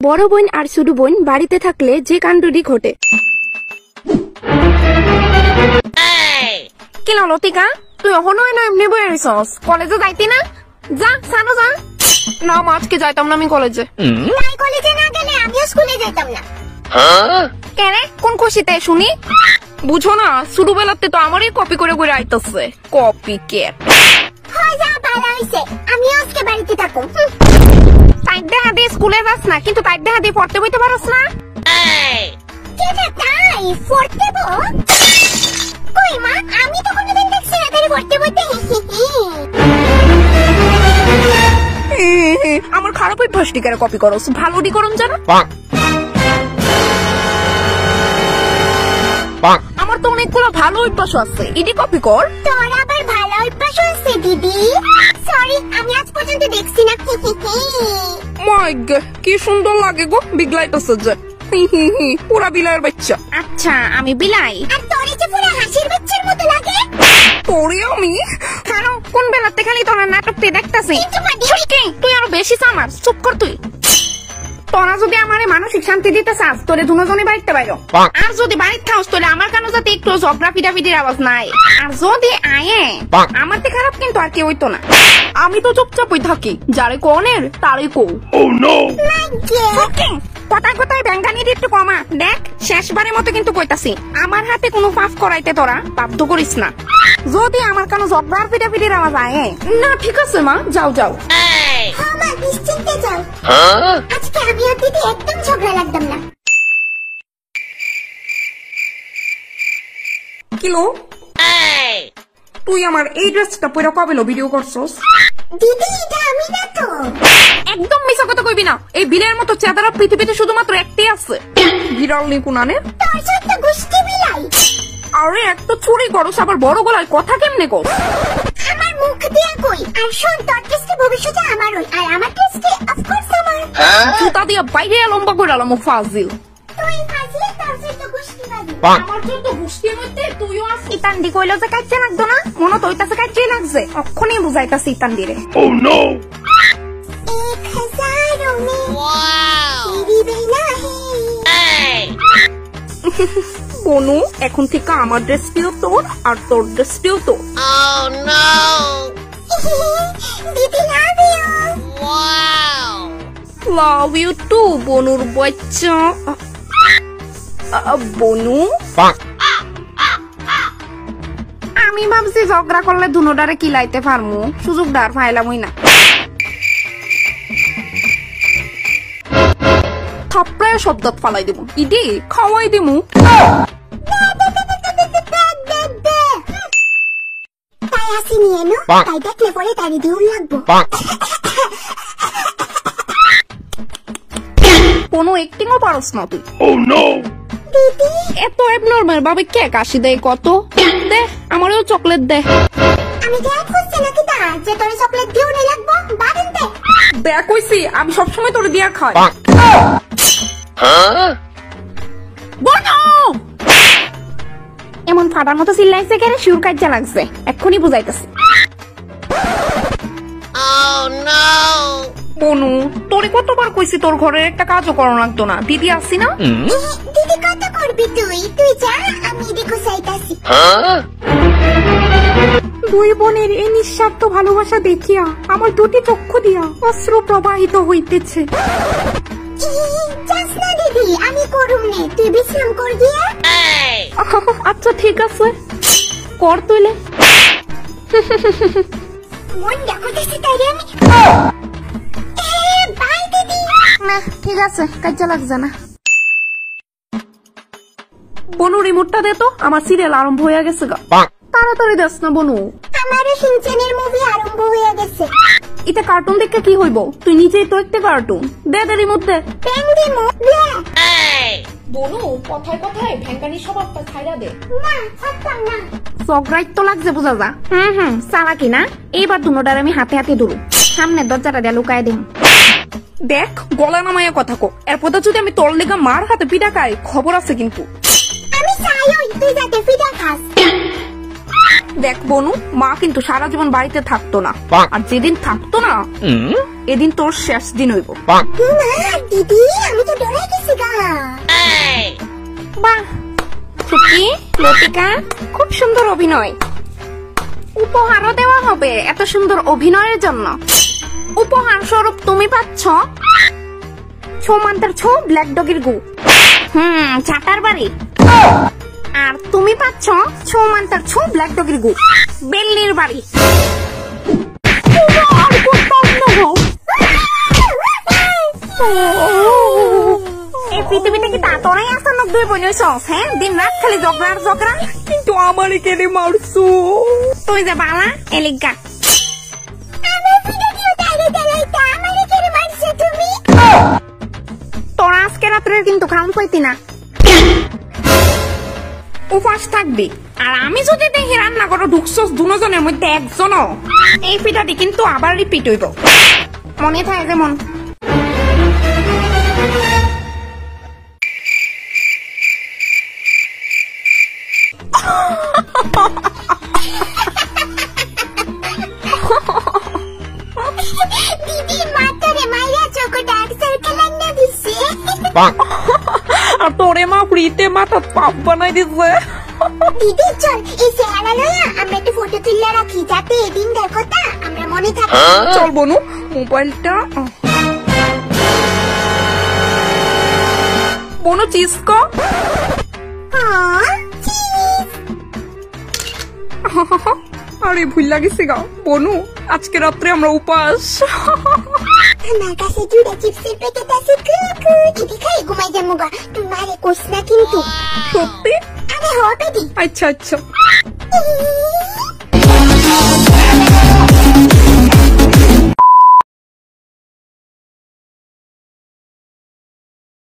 বড় বোন আর ছোট বোন বাড়িতে থাকলে যে কাণ্ডটি ঘটে। কি লতিকা, তুই এখনো এমনি বই আনিস? কলেজে যাইতি না? যা সানো যা। না মা, আজকে যাইতাম না আমি কলেজে। কলেজে না গেলে আমিও স্কুলে যাইতাম না। কেন, কোন খুশিতে শুনি? বুঝো না, ছোটবেলাতে তো আমারই কপি করে করে আইতেছে। কপি কে আমিও আজকে বাড়িতে থাকো। তাই দেখা দিয়ে স্কুলে যাস না, কিন্তু তাই দেখা দিয়ে পড়তে বইতে পারস না। তাই পড়তে কই মা, আমি তো কোনোদিন দেখছি না তাই পড়তে বইতে। আমার খারাপ অভ্যাস টিকারে কপি করস, ভালো ডি করুন জানো। আমার তো অনেকগুলো ভালো অভ্যাস আছে, এটি কপি কর। তোর আবার ভালো অভ্যাস আছে দিদি? সরি, আমি আজ পর্যন্ত দেখছি না। মাইগ, কি সুন্দর লাগে গো, বিগলাইতেছে যে। পুরা বিলাইয়ের বাচ্চা। আচ্ছা আমি বিলাই, আর তোরে যে পুরা হাসির বাচ্চার মতো লাগে। তোরে আমি কেন, কোন বেলাতে খালি তোর নাটকটি দেখতেছি? তুই আরো বেশি চামার, চুপ কর তুই। তোরা যদি আমারে মানসিক শান্তি দিতে চাস, তোরে দুজনে বাড়িতে বাইর। আর যদি বাড়িতে থাকস, তোলে আমার কেন যাতে একটু ঝগড়া পিটাপিটির আওয়াজ নাই। আর যদি আয়ে আমার তে খারাপ কিন্তু আর কেউ হইতো না। আমি তো চুপচাপই থাকি, যারে কনের তারই কৌ। কথায় কথায় ব্যাঙ্গানির একটু কমা। দেখ, শেষবারের মতো কিন্তু কইতাছি, আমার হাতে কোনো পাপ করাইতে তোরা বাধ্য করিস না। যদি আমার কেন ঝগড়ার পিটাপিটির আওয়াজ আয়ে না, ঠিক আছে মা, যাও যাও। মা নিশ্চিন্তে যাও, আজকে আমি আর দিদি একদম ঝগড়া লাগতাম না। কিলো, তুই আমার এই ড্রেসটা পরে কবে ভিডিও করছস? দিদি এটা আমি না তো। একদম মিছা কথা কইবি না, এই বিলের মতো চেহারা পৃথিবীতে শুধুমাত্র একটাই আছে। বিড়াল নিকুনানে তোর সাথে গুষ্টি বিলাই। আরে একটা চুরি করস, আবার বড় গলায় কথা কেমনে কর? আমার মুখ দিয়া কই। আর শোন, তোর টেস্টে ভবিষ্যতে আমারই, আর আমার টেস্টে অফকোর্স আমার। জুতা দিয়া বাইরে লম্বা করে আলাম ফাজিল। তুই ফাজিল, তোর সাথে গুষ্টি বাজি। আমার জন্য গুষ্টির মধ্যে তুইও আছিস। ইতান্ডি কইলো যে কাটতে লাগতো না, মনে তো হইতাছে কাটতে লাগছে। অক্ষণে বুঝাইতাছে ইতান্ডিরে। ও নো, 1000 में तेरी बेला है। বনু, এখন থেকে আমার ড্রেসটিও তোর আর তোর ড্রেসটিও তোর। দিদি love you. Love you too বনুর বাচ্চা। বনু, আমি ভাবছি ঝগড়া করলে দুনোটারে কিলাইতে পারমু, সুযোগ ডার ফাইলামই না। থাপড়ায় শব্দত ফালাই দিব, ইডি খাওয়াই দিমু। তাই হাসি নিয়ে নো, তাই দেখলে পরে তারি দিউল লাগবো। কোনো একটিংও পারস না তুই। দিদি এত এবনর্মাল ভাবে কে কাশি দেয় কত? দে আমারও চকলেট দে। আমি দেখ খুঁজছি নাকি তা যে তোরে চকলেট দিও না লাগবো, বারেন দে। দেখ কইছি, আমি সবসময় তোরে দিয়া খাই। বনো, এমন ফাটার মতো চিল্লাইছে কেন? শিউর কাজা লাগছে, এক্ষুনি বুঝাইতেছে। বনু, তোরে কতবার কইছি তোর ঘরের একটা কাজও করো লাগতো না, দিদি আসছি না। দিদি কত করবি তুই? তুই যা, আমি দেখো চাইতাছি। দুই বোনের এই নিঃস্বার্থ ভালোবাসা দেখিয়া আমার দুটি চক্ষু দিয়া অশ্রু প্রবাহিত হইতেছে। যাস না দিদি, আমি করুম নে, তুই বিশ্রাম কর গিয়া। আচ্ছা ঠিক আছে, কর তুইলে। মন দেখো দেখছি তাই আমি। বাই দিদি। না ঠিক আছে, কাজে লাগছে না। বনু রিমোটটা দে তো, আমার সিরিয়াল আরম্ভ হয়ে গেছে গা। তাড়াতাড়ি দেস না বনু। আমারও সিনচানের মুভি আরম্ভ হয়ে গেছে। এটা কার্টুন দেখে কি হইব? তুই নিজেই তো একটা কার্টুন। দে দে রিমোট দে। বনু, কথায় কথায় ভ্যাঙ্গানি স্বভাবটা ছাইড়া দে। না, থাকতাম না। সগ্রাইট তো লাগছে বোঝা যা। চালাকি না, এইবার দুনোটার আমি হাতে হাতে ধরু, সামনের দরজাটা দিয়ে লুকায় দিম। দেখ, গলা নামাইয়া কথা কো, এরপর যদি আমি তোর লেগা মার হাতে পিঠা খাই, খবর আছে কিন্তু। আমি চাই তুই যাতে পিঠা খাস। দেখ বনু, মা কিন্তু সারা জীবন বাড়িতে থাকতো না, আর যেদিন থাকতো না এদিন তোর শেষ দিন হইব। দিদি, আমি বাহ, চুকি, লতিকা, খুব সুন্দর অভিনয়। উপহারও দেওয়া হবে এত সুন্দর অভিনয়ের জন্য। উপহার স্বরূপ তুমি পাচ্ছ ছৌমান্তার ছৌ ব্ল্যাক ডগের গু, চাটার বাড়ি। আর তুমি পাচ্ছ ছৌমান্তার ছৌ ব্ল্যাক ডগের গু, বেল্লির বাড়ি। এই পৃথিবীতে কি তা তোরাই আসা 90 বনেছ? হ্যাঁ, দিন রাত খালি ঝগড়া আর ঝগড়া। কিন্তু আমারে কেন মারছো? তুই যে বালা এলিগা। তোরা আজকে রাত্রে কিন্তু খাউন পাইতি না, উপাস থাকবি। আর আমি যদি দেখি রান্না করো ঢুকছস দুজনের মধ্যে একজনও, এই পিঠাটি কিন্তু আবার রিপিট হইব, মনে থাকে যেমন। দিদি মাথারে মাইরা চোখে ডার্ক সার্কেল আইনা দিছে। আর তোরে মা ফ্রিতে মাথা পাপ বানাই দিছে। দিদি চল এই চেহারা লইয়া আমরা একটা ফটো তুললে রাখি, যাতে এদিনকার কথা আমরা মনে থাকে। চল বনু, মোবাইলটা বনু চিসকো। আরে ভুল লাগিছে গা বনু, আজকে রাত্রে আমরা উপাস। আমার কাছে দুটা চিপসের প্যাকেট আছে, এটি খাই ঘুমাই যাবো গা। তুই মারে কোস না কিন্তু। সত্যি? আরে হবে দি। আচ্ছা আচ্ছা।